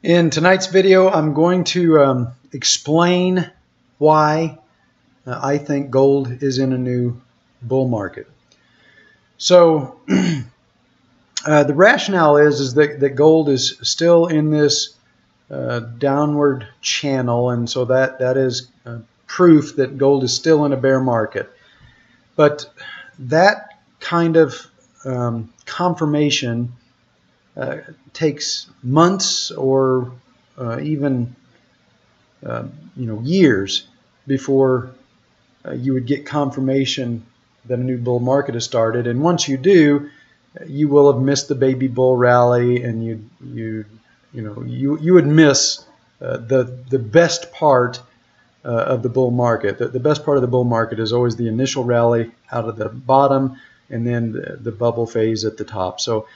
In tonight's video, I'm going to explain why I think gold is in a new bull market. So the rationale is that gold is still in this downward channel, and so that is proof that gold is still in a bear market. But that kind of confirmation takes months or even years before you would get confirmation that a new bull market has started. And once you do, you will have missed the baby bull rally, and you would miss the best part of the bull market. The best part of the bull market is always the initial rally out of the bottom, and then the bubble phase at the top. So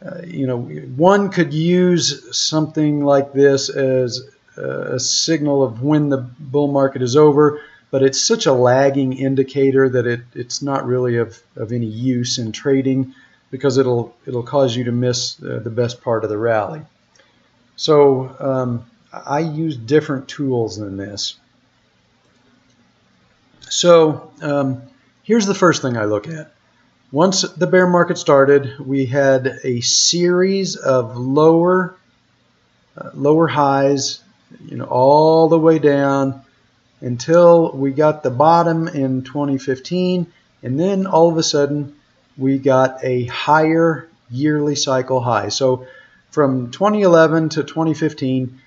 one could use something like this as a signal of when the bull market is over, but it's such a lagging indicator that it's not really of any use in trading, because it'll cause you to miss the best part of the rally. So I use different tools than this. So here's the first thing I look at. Once the bear market started, we had a series of lower highs, all the way down until we got the bottom in 2015, and then all of a sudden we got a higher yearly cycle high. So from 2011 to 2015,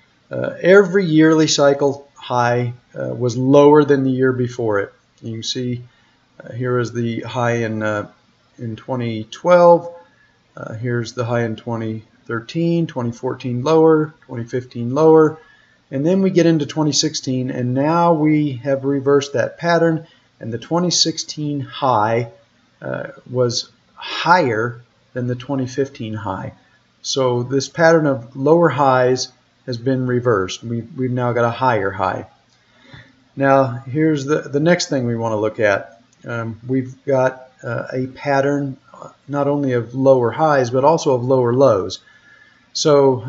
every yearly cycle high was lower than the year before it. You can see here is the high in 2012. Here's the high in 2013, 2014 lower, 2015 lower, and then we get into 2016, and now we have reversed that pattern, and the 2016 high was higher than the 2015 high. So this pattern of lower highs has been reversed. We've now got a higher high. Now here's the next thing we want to look at. We've got a pattern not only of lower highs but also of lower lows. So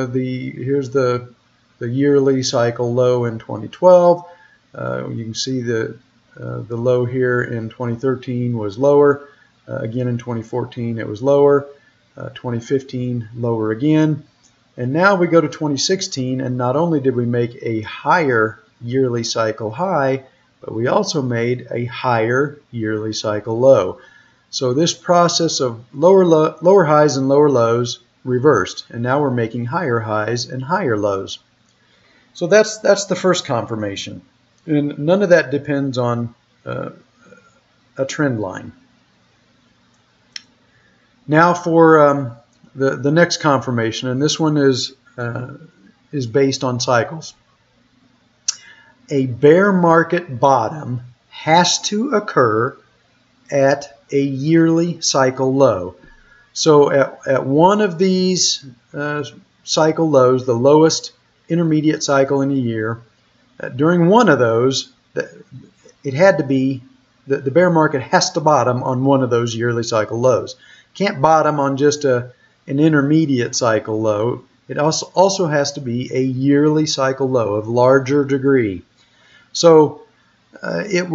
here's the yearly cycle low in 2012. You can see the low here in 2013 was lower. Again in 2014 it was lower. 2015 lower again. And now we go to 2016, and not only did we make a higher yearly cycle high, but we also made a higher yearly cycle low. So this process of lower highs and lower lows reversed, and now we're making higher highs and higher lows. So that's the first confirmation, and none of that depends on a trend line. Now for the next confirmation, and this one is based on cycles. A bear market bottom has to occur at a yearly cycle low. So at one of these cycle lows, the lowest intermediate cycle in a year, during one of those, it had to be, the bear market has to bottom on one of those yearly cycle lows. Can't bottom on just an intermediate cycle low. It also has to be a yearly cycle low of larger degree. So if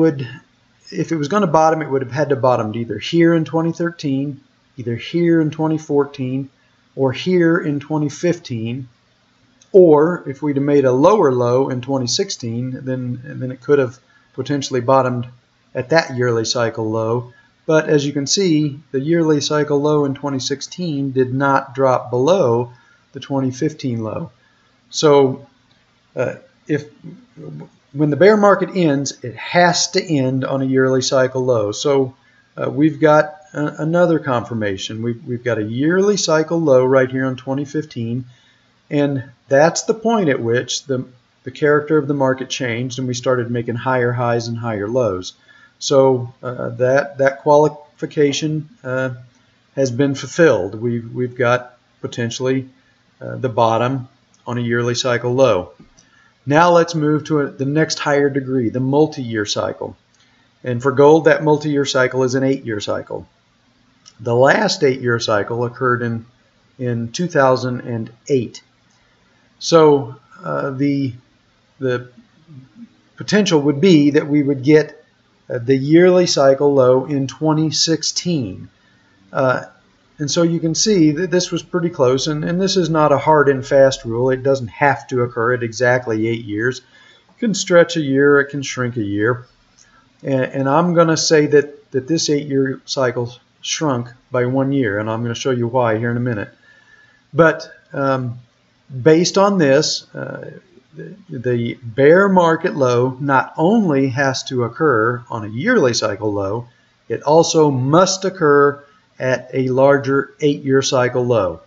it was going to bottom, it would have had to bottom either here in 2013, either here in 2014, or here in 2015. Or if we'd have made a lower low in 2016, then it could have potentially bottomed at that yearly cycle low. But as you can see, the yearly cycle low in 2016 did not drop below the 2015 low. So when the bear market ends, it has to end on a yearly cycle low. So we've got another confirmation. We've got a yearly cycle low right here on 2015, and that's the point at which the character of the market changed, and we started making higher highs and higher lows. So that qualification has been fulfilled. We've got potentially the bottom on a yearly cycle low. Now let's move to the next higher degree, the multi-year cycle. And for gold, that multi-year cycle is an 8-year cycle. The last 8-year cycle occurred in 2008. So the potential would be that we would get the yearly cycle low in 2016. And so you can see that this was pretty close, and this is not a hard and fast rule. It doesn't have to occur at exactly 8 years. It can stretch a year, it can shrink a year. And I'm going to say that this 8-year cycle shrunk by 1 year, and I'm going to show you why here in a minute. But based on this, the bear market low not only has to occur on a yearly cycle low, it also must occur at a larger 8-year cycle low.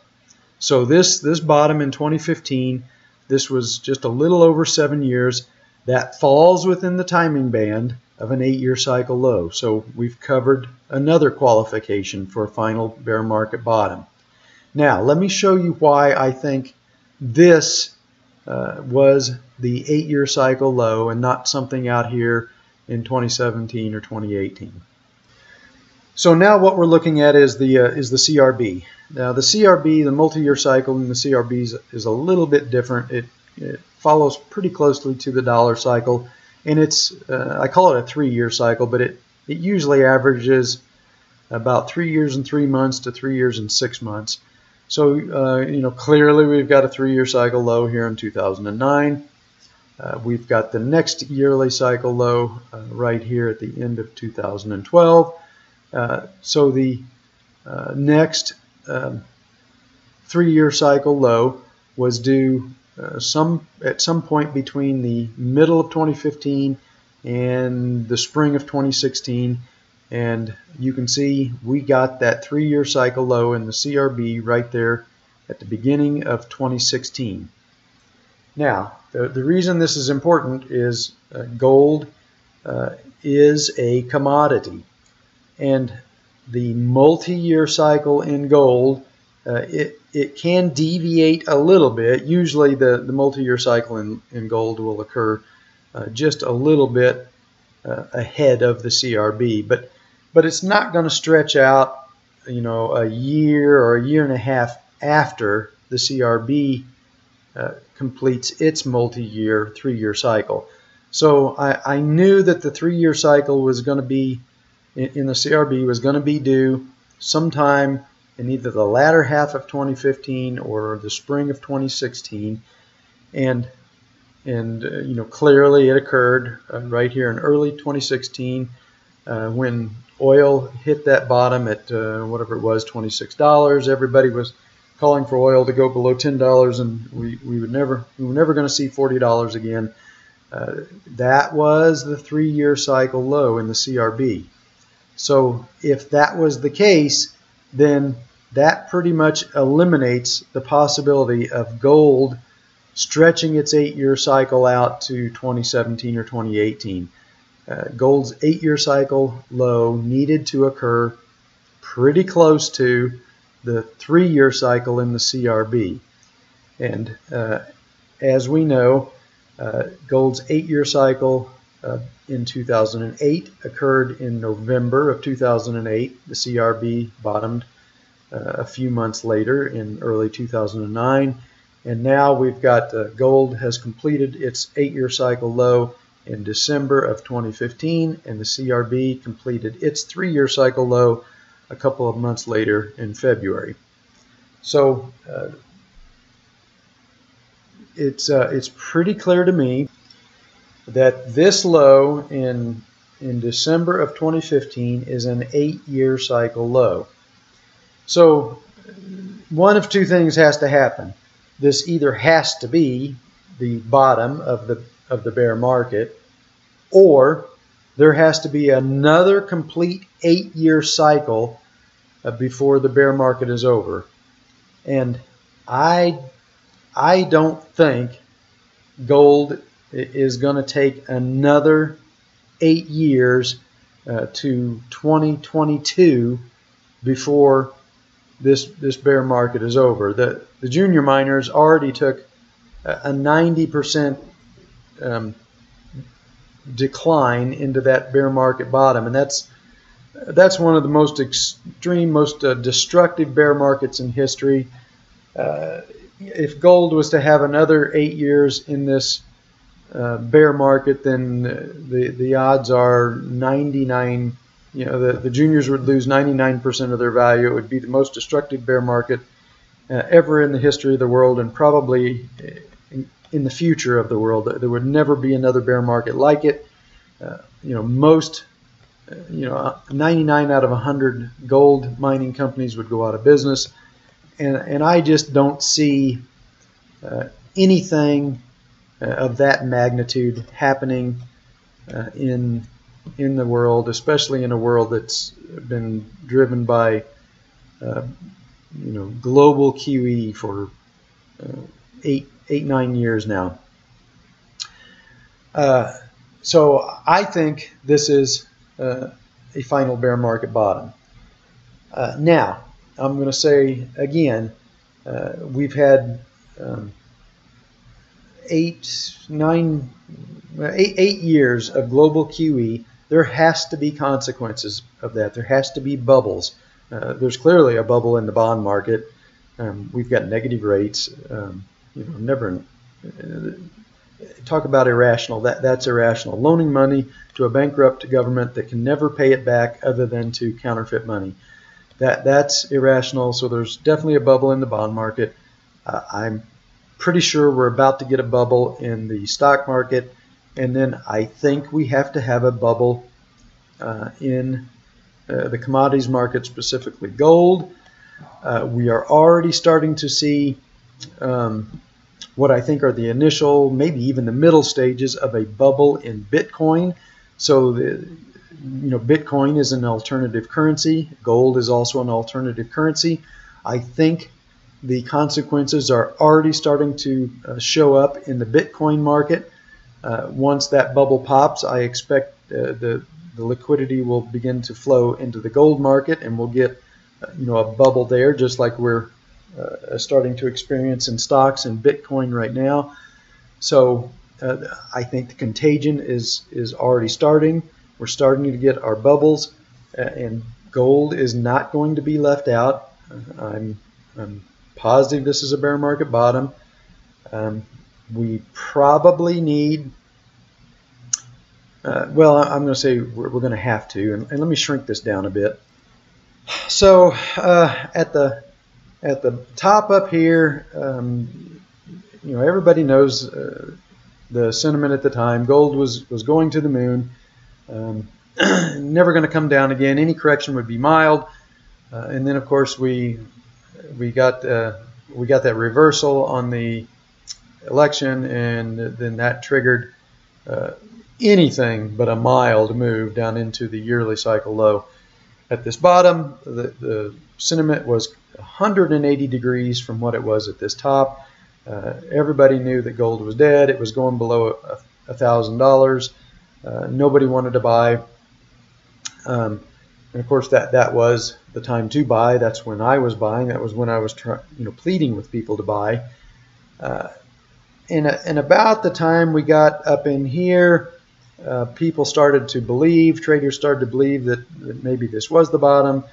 So this bottom in 2015, this was just a little over 7 years. That falls within the timing band of an 8-year cycle low. So we've covered another qualification for a final bear market bottom. Now let me show you why I think this was the 8-year cycle low and not something out here in 2017 or 2018. So now what we're looking at is the CRB. Now the CRB, the multi-year cycle in the CRB is a little bit different. It follows pretty closely to the dollar cycle, and it's I call it a 3-year cycle, but it usually averages about 3 years and 3 months to 3 years and 6 months. So you know, clearly we've got a 3-year cycle low here in 2009. We've got the next yearly cycle low right here at the end of 2012. So the next 3-year cycle low was due at some point between the middle of 2015 and the spring of 2016, and you can see we got that 3-year cycle low in the CRB right there at the beginning of 2016. Now the reason this is important is gold is a commodity. And the multi-year cycle in gold, it can deviate a little bit. Usually the multi-year cycle in gold will occur just a little bit ahead of the CRB, but it's not going to stretch out, you know, a year or a year and a half after the CRB completes its multi-year 3-year cycle. So I knew that the 3-year cycle was going to be in the CRB was going to be due sometime in either the latter half of 2015 or the spring of 2016, and you know, clearly it occurred right here in early 2016 when oil hit that bottom at whatever it was, $26. Everybody was calling for oil to go below $10, and we were never going to see $40 again. That was the 3-year cycle low in the CRB. So if that was the case, then that pretty much eliminates the possibility of gold stretching its 8-year cycle out to 2017 or 2018. Gold's 8-year cycle low needed to occur pretty close to the 3-year cycle in the CRB. And as we know, gold's 8-year cycle in 2008 occurred in November of 2008. The CRB bottomed a few months later in early 2009, and now we've got gold has completed its 8-year cycle low in December of 2015, and the CRB completed its 3-year cycle low a couple of months later in February. So it's pretty clear to me that this low in December of 2015 is an 8-year cycle low. So one of two things has to happen. This either has to be the bottom of the bear market, or there has to be another complete 8-year cycle before the bear market is over. And I don't think gold is going to take another 8 years to 2022 before this bear market is over. The junior miners already took a 90% decline into that bear market bottom, and that's one of the most extreme, most destructive bear markets in history. if gold was to have another 8 years in this bear market, then the odds are 99. The juniors would lose 99% of their value. It would be the most destructive bear market ever in the history of the world, and probably in the future of the world. There would never be another bear market like it. 99 out of 100 gold mining companies would go out of business, and I just don't see anything of that magnitude happening in the world, especially in a world that's been driven by global QE for 9 years now. So I think this is a final bear market bottom. Now, I'm going to say again, we've had 8 years of global QE. There has to be consequences of that. There has to be bubbles. There's clearly a bubble in the bond market. We've got negative rates. Never talk about irrational. That's irrational. Loaning money to a bankrupt government that can never pay it back other than to counterfeit money. That's irrational. So there's definitely a bubble in the bond market. I'm pretty sure we're about to get a bubble in the stock market, and then I think we have to have a bubble in the commodities market, specifically gold. We are already starting to see what I think are the initial, maybe even the middle stages of a bubble in Bitcoin. So Bitcoin is an alternative currency. Gold is also an alternative currency. I think the consequences are already starting to show up in the Bitcoin market. Once that bubble pops, I expect the liquidity will begin to flow into the gold market, and we'll get a bubble there, just like we're starting to experience in stocks and Bitcoin right now. So I think the contagion is already starting. We're starting to get our bubbles, and gold is not going to be left out. I'm positive this is a bear market bottom. We probably need, well, I'm going to say we're going to have to, and let me shrink this down a bit. So at the top up here, everybody knows the sentiment at the time. Gold was going to the moon, never going to come down again. Any correction would be mild, and then of course we got that reversal on the election, and then that triggered anything but a mild move down into the yearly cycle low. At this bottom, the sentiment was 180 degrees from what it was at this top. Everybody knew that gold was dead. It was going below $1,000. Nobody wanted to buy. And of course, that was the time to buy. That's when I was buying. That was when I was pleading with people to buy. And about the time we got up in here, people started to believe, traders started to believe that maybe this was the bottom.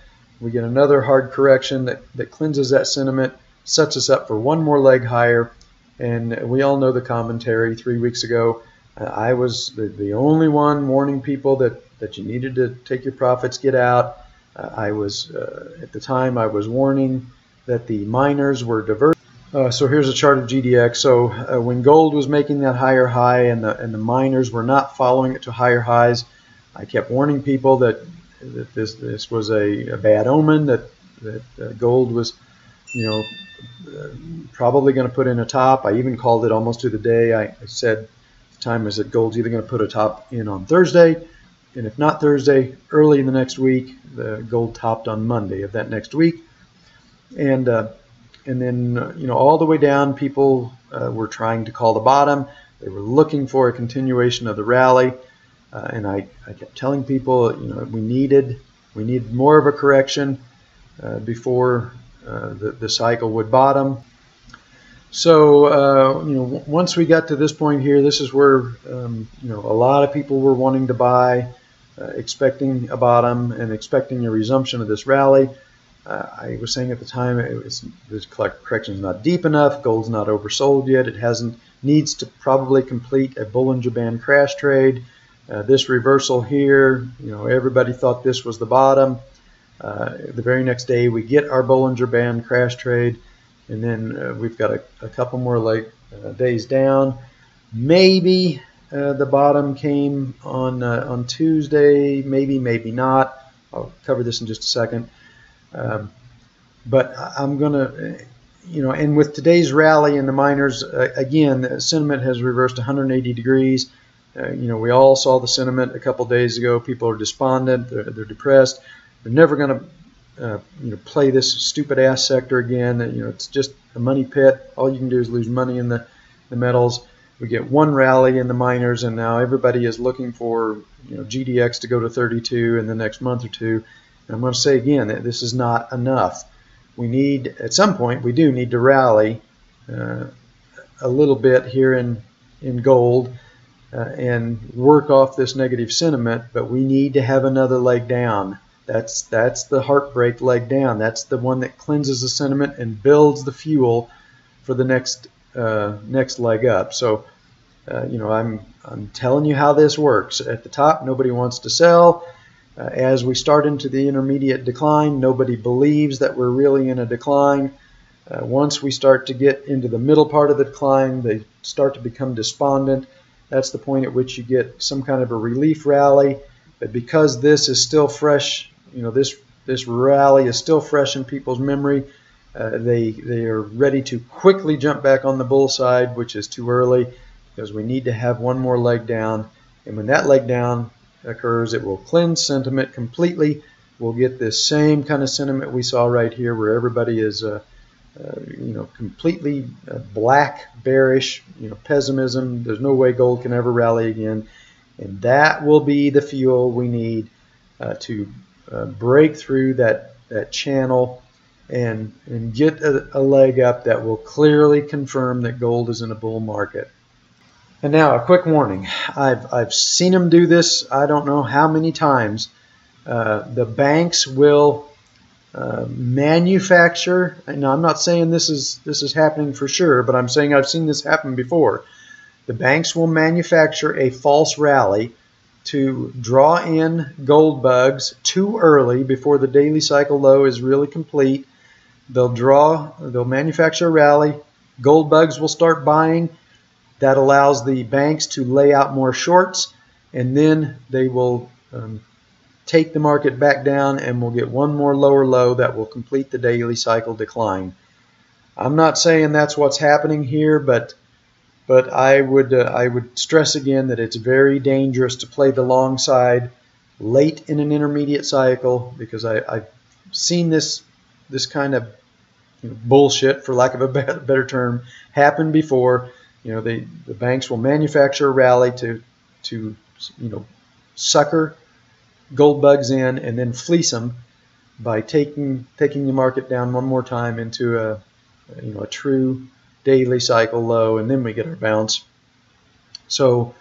We get another hard correction that cleanses that sentiment, sets us up for one more leg higher. And we all know the commentary 3 weeks ago. I was the only one warning people that you needed to take your profits, get out. I was, at the time, I was warning that the miners were diverse. So here's a chart of GDX. So when gold was making that higher high and the miners were not following it to higher highs, I kept warning people that this was a bad omen, that gold was, probably going to put in a top. I even called it almost to the day. I said at the time, I said gold's either going to put a top in on Thursday, and if not Thursday, early in the next week. The gold topped on Monday of that next week, and then all the way down, people were trying to call the bottom. They were looking for a continuation of the rally, and I kept telling people, we needed more of a correction before the cycle would bottom. So once we got to this point here, this is where a lot of people were wanting to buy, expecting a bottom and expecting a resumption of this rally. I was saying at the time the correction is not deep enough. Gold's not oversold yet. It needs to probably complete a Bollinger Band crash trade. This reversal here, everybody thought this was the bottom. The very next day we get our Bollinger Band crash trade, and then we've got a couple more days down. Maybe the bottom came on Tuesday, maybe not. I'll cover this in just a second. But I'm going to, and with today's rally in the miners, again, the sentiment has reversed 180 degrees. We all saw the sentiment a couple days ago. People are despondent. They're depressed. They're never going to, play this stupid ass sector again. It's just a money pit. All you can do is lose money in the metals. We get one rally in the miners, and now everybody is looking for, GDX to go to 32 in the next month or two. And I'm going to say again that this is not enough. We need, at some point, we do need to rally a little bit here in gold and work off this negative sentiment, but we need to have another leg down. That's the heartbreak leg down. That's the one that cleanses the sentiment and builds the fuel for the next leg up. So, I'm telling you how this works. At the top, nobody wants to sell. As we start into the intermediate decline, nobody believes that we're really in a decline. Once we start to get into the middle part of the decline, they start to become despondent. That's the point at which you get some kind of a relief rally. But because this is still fresh, this rally is still fresh in people's memory, they are ready to quickly jump back on the bull side, which is too early, because we need to have one more leg down. And when that leg down occurs, it will cleanse sentiment completely. We'll get this same kind of sentiment we saw right here, where everybody is completely black, bearish, pessimism. There's no way gold can ever rally again, and that will be the fuel we need to break through that channel and get a leg up that will clearly confirm that gold is in a bull market. And now a quick warning. I've seen them do this I don't know how many times. The banks will manufacture, and I'm not saying this is happening for sure, but I'm saying I've seen this happen before. The banks will manufacture a false rally to draw in gold bugs too early before the daily cycle low is really complete. They'll manufacture a rally. Gold bugs will start buying. That allows the banks to lay out more shorts, and then they will take the market back down, and we'll get one more lower low that will complete the daily cycle decline. I'm not saying that's what's happening here, but I would stress again that it's very dangerous to play the long side late in an intermediate cycle, because I've seen this kind of bullshit, for lack of a better term, happen before. The banks will manufacture a rally to sucker gold bugs in and then fleece them by taking the market down one more time into a true daily cycle low, and then we get our bounce. So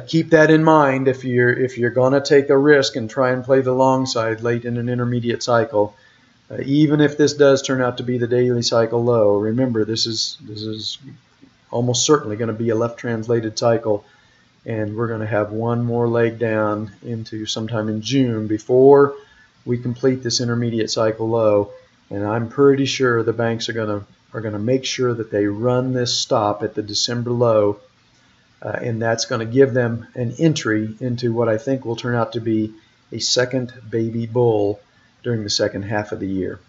keep that in mind if you're going to take a risk and try and play the long side late in an intermediate cycle. Even if this does turn out to be the daily cycle low, remember this is almost certainly going to be a left translated cycle, and we're going to have one more leg down into sometime in June before we complete this intermediate cycle low. And I'm pretty sure the banks are going to make sure that they run this stop at the December low, and that's going to give them an entry into what I think will turn out to be a second baby bull during the second half of the year.